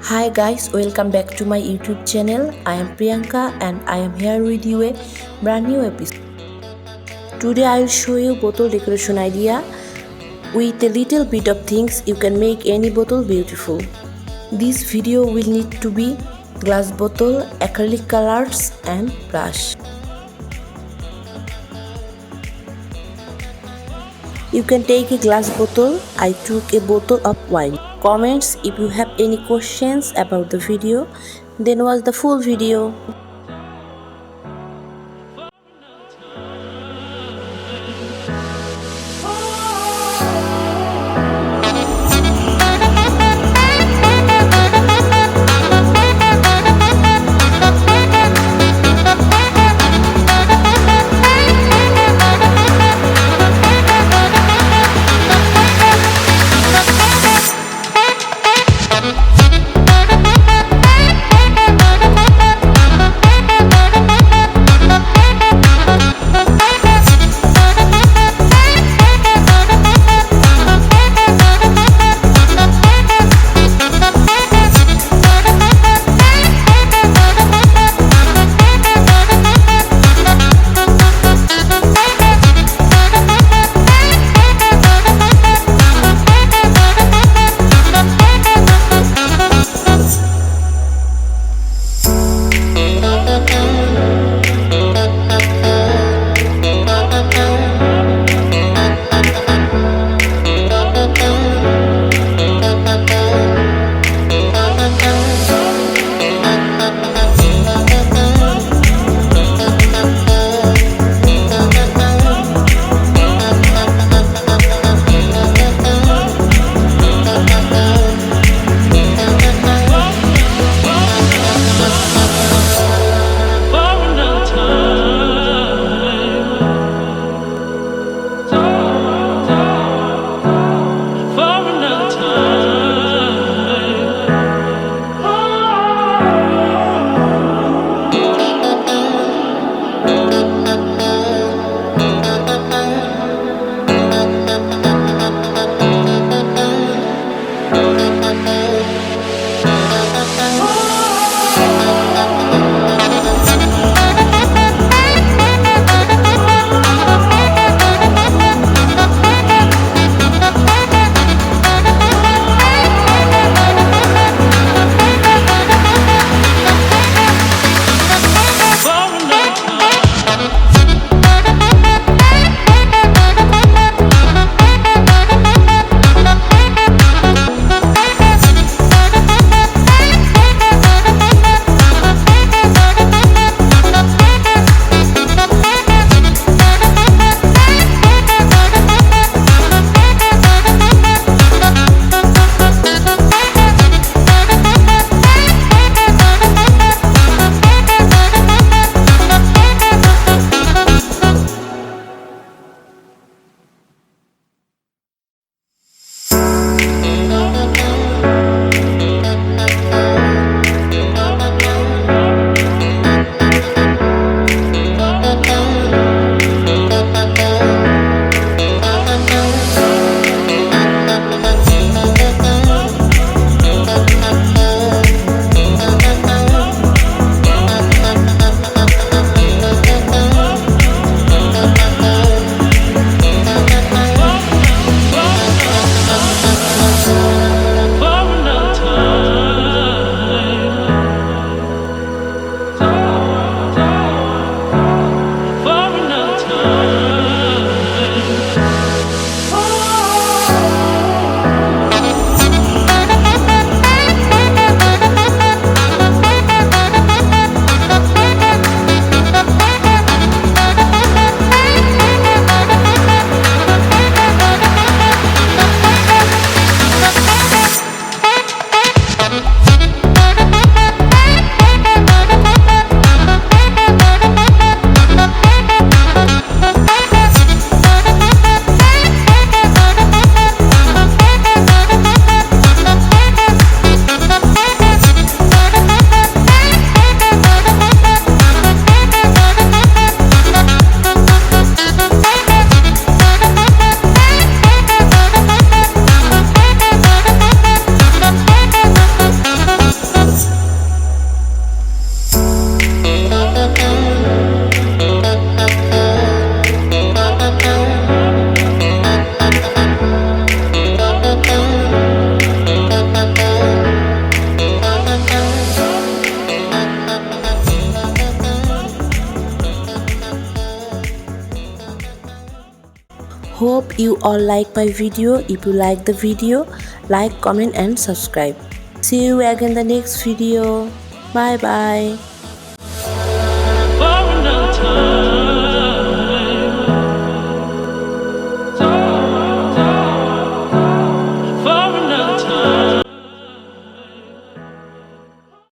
Hi guys, welcome back to my YouTube channel. I am Priyanka and I am here with you a brand new episode. Today I will show you bottle decoration idea. With a little bit of things you can make any bottle beautiful. This video will need to be glass bottle, acrylic colors and brush. You can take a glass bottle. I took a bottle of wine. Comments if you have any questions about the video, then watch the full video. Hope you all like my video. If you like the video, like, comment and subscribe. See you again in the next video. Bye bye.